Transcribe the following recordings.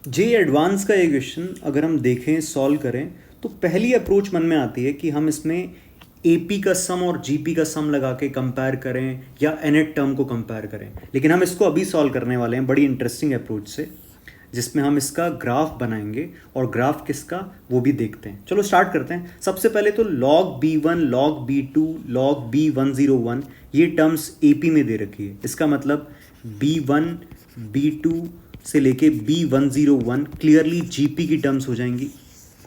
जे advance का ये question अगर हम देखें सॉल्व करें तो पहली अप्रोच मन में आती है कि हम इसमें एपी का सम और जीपी का सम लगा के कंपेयर करें या एनएट टर्म को कंपेयर करें, लेकिन हम इसको अभी सॉल्व करने वाले हैं बड़ी इंटरेस्टिंग अप्रोच से, जिसमें हम इसका ग्राफ बनाएंगे और ग्राफ किसका वो भी देखते हैं। चलो स्टार्ट करते हैं। सबसे पहले तो log b1 log b2 log b101 ये टर्म्स एपी में दे रखी है। इसका मतलब b1 b2 से लेके b101 क्लियरली जीपी की टर्म्स हो जाएंगी,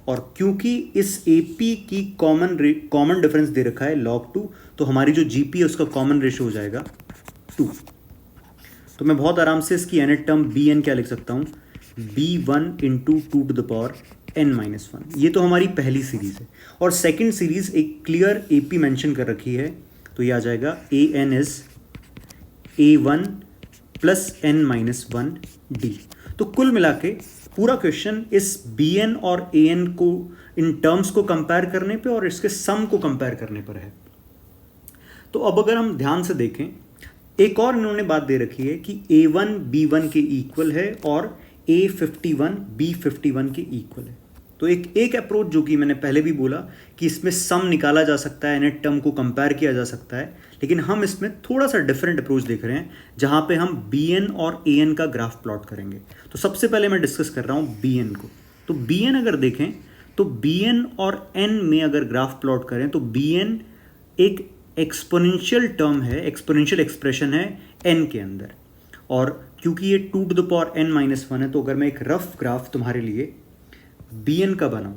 और क्योंकि इस एपी की कॉमन डिफरेंस दे रखा है log 2, तो हमारी जो जीपी है उसका कॉमन रेशियो हो जाएगा 2। तो मैं बहुत आराम से इसकी एनएट टर्म बी एन क्या लिख सकता हूँ, b1 इंटू 2 n-1। ये तो हमारी पहली सीरीज है। और सेकंड सीरीज एक क्लियर एपी मेंशन कर रखी है, तो ये आ जाएगा A N is a1 plus n-1 d। तो कुल मिला के पूरा क्वेश्चन इस bn और an को इन टर्म्स को कंपेयर करने पे और इसके सम को कंपेयर करने पर है। तो अब अगर हम ध्यान से देखें, एक और इन्होंने बात दे रखी है कि a1 b1 के इक्वल है और a51 b51 के इक्वल है। तो एक अप्रोच जो कि मैंने पहले भी बोला कि इसमें सम निकाला जा सकता है, नेट टर्म को कंपेयर किया जा सकता है, लेकिन हम इसमें थोड़ा सा डिफरेंट अप्रोच देख रहे हैं जहां पे हम bn और an का ग्राफ प्लॉट करेंगे। तो सबसे पहले मैं डिस्कस कर रहा हूं bn को। तो bn अगर देखें तो bn और n में अगर ग्राफ प्लॉट करें तो bn एक एक्सपोनेंशियल टर्म है, एक्सपोनेंशियल एक्सप्रेशन है n के अंदर, और क्योंकि ये 2n-1 है, तो अगर मैं एक रफ ग्राफ तुम्हारे लिए bn का बनाऊं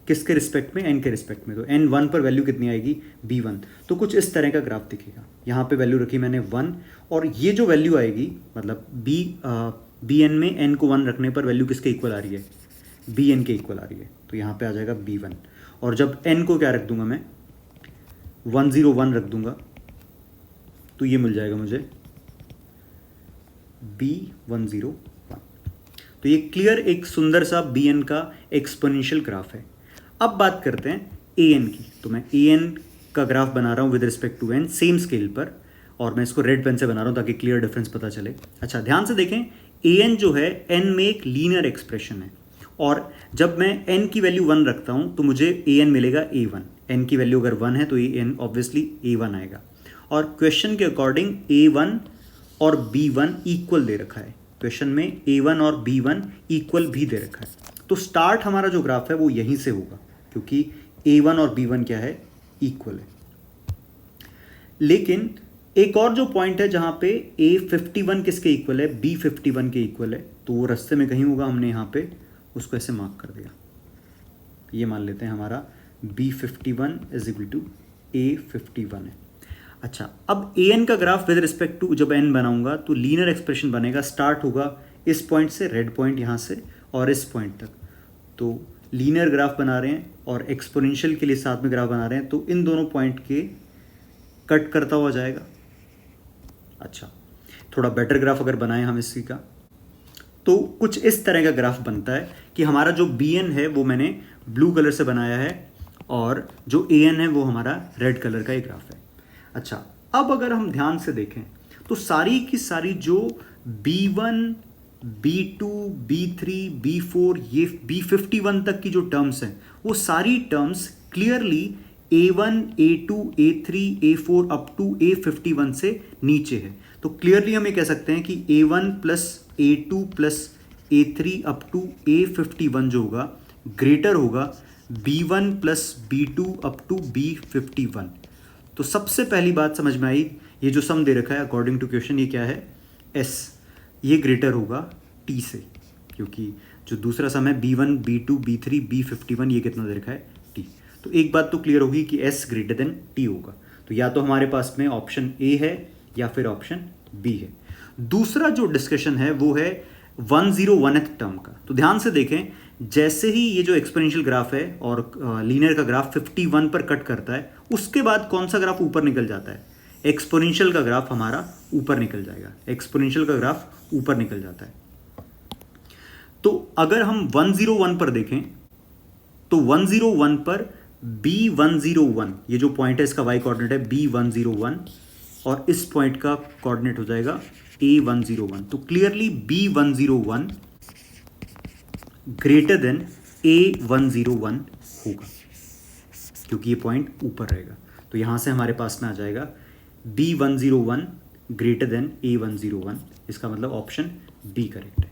किसके रिस्पेक्ट में, n के रिस्पेक्ट में, तो n1 पर वैल्यू कितनी आएगी b1, तो कुछ इस तरह का ग्राफ दिखेगा। यहाँ पे वैल्यू रखी मैंने 1, और ये जो वैल्यू आएगी मतलब bn में n को 1 रखने पर वैल्यू किसके इक्वल आ रही है, bn के इक्वल आ रही है, तो यहाँ पे आ जाएगा b1। और जब n को क्या रख दूंगा मैं, 101 रख दूंगा, तो ये मिल जाएगा मुझे b101। तो ये क्लियर एक सुंदर सा bn का एक्सपोनेंशियल ग्राफ है। अब बात करते हैं an की। तो मैं an का ग्राफ बना रहा हूँ with respect to n same scale पर, और मैं इसको रेड पेन से बना रहा हूँ ताकि क्लियर डिफरेंस पता चले। अच्छा ध्यान से देखें, an जो है n में एक लीनियर एक्सप्रेशन है, और जब मैं n की वैल्यू 1 रखता हूँ तो मुझे an मिलेगा a1। n की वैल्यू अगर 1 है तो an ऑब्वियसली a1 आएगा, और क्वेश्चन के अकॉर्डिंग a1 और b1 इक्वल दे रखा है। क्वेश्चन में a1 और b1 इक्वल भी दे रखा है, तो स्टार्ट हमारा जो ग्राफ है वो यहीं से होगा, क्योंकि a1 और b1 क्या है, इक्वल है। लेकिन एक और जो पॉइंट है जहां पे a51 किसके इक्वल है, b51 के इक्वल है, तो वो रास्ते में कहीं होगा, हमने यहाँ पे उसको ऐसे मार्क कर दिया। ये मान लेते हैं हमारा b51 is equal to a51 है। अच्छा, अब an का ग्राफ विद रिस्पेक्ट टू जब n बनाऊंगा तो लीनियर एक्सप्रेशन बनेगा, स्टार्ट होगा इस पॉइंट से, रेड पॉइंट यहाँ से, और इस पॉइंट तक। तो लीनियर ग्राफ बना रहे हैं और एक्सपोनेंशियल के लिए साथ में ग्राफ बना रहे हैं, तो इन दोनों पॉइंट के कट करता हुआ जाएगा। अच्छा, थोड़ा बेटर ग्राफ अगर बनाएं हम इसी का, तो कुछ इस तरह का ग्राफ बनता है कि हमारा जो bn है वो मैंने ब्लू कलर से बनाया है, और जो an है वो हमारा रेड कलर का एक ग्राफ है। अच्छा, अब अगर हम ध्यान से देखें तो सारी की सारी जो b1 b2 b3 b4 ये b51 तक की जो टर्म्स हैं, वो सारी terms clearly a1 a2 a3 a4 up to a51 से नीचे है। तो क्लियरली हम ये कह सकते हैं कि a1 plus a2 plus a3 up to a51 जो होगा ग्रेटर होगा b1 plus b2 up to b51। तो सबसे पहली बात समझ में आई, ये जो सम दे रखा है अकॉर्डिंग टू क्वेश्चन, ये क्या है, s, ये ग्रेटर होगा t से, क्योंकि जो दूसरा सम है b1 b2 b3 b51 ये कितना दे रखा है, t। तो एक बात तो क्लियर होगी कि s ग्रेटर देन t होगा। तो या तो हमारे पास में ऑप्शन a है या फिर ऑप्शन b है। दूसरा जो डिस्कशन है वो है 101th टर्म का। तो ध्यान से देखें, जैसे ही ये जो एक्सपोनेंशियल ग्राफ है और लीनियर का ग्राफ 51 पर कट करता है, उसके बाद कौन सा ग्राफ ऊपर निकल जाता है, एक्सपोनेंशियल का ग्राफ हमारा ऊपर निकल जाएगा। एक्सपोनेंशियल का ग्राफ ऊपर निकल जाता है। तो अगर हम 101 पर देखें तो 101 पर b101, ये जो पॉइंट है इसका y कोऑर्डिनेट है b101, और इस पॉइंट का कोऑर्डिनेट हो जाएगा a101। तो clearly b101 greater than A101 होगा, क्योंकि ये पॉइंट ऊपर रहेगा। तो यहाँ से हमारे पास में आ जाएगा B101 ग्रेटर देन A101, इसका मतलब ऑप्शन बी करेक्ट है।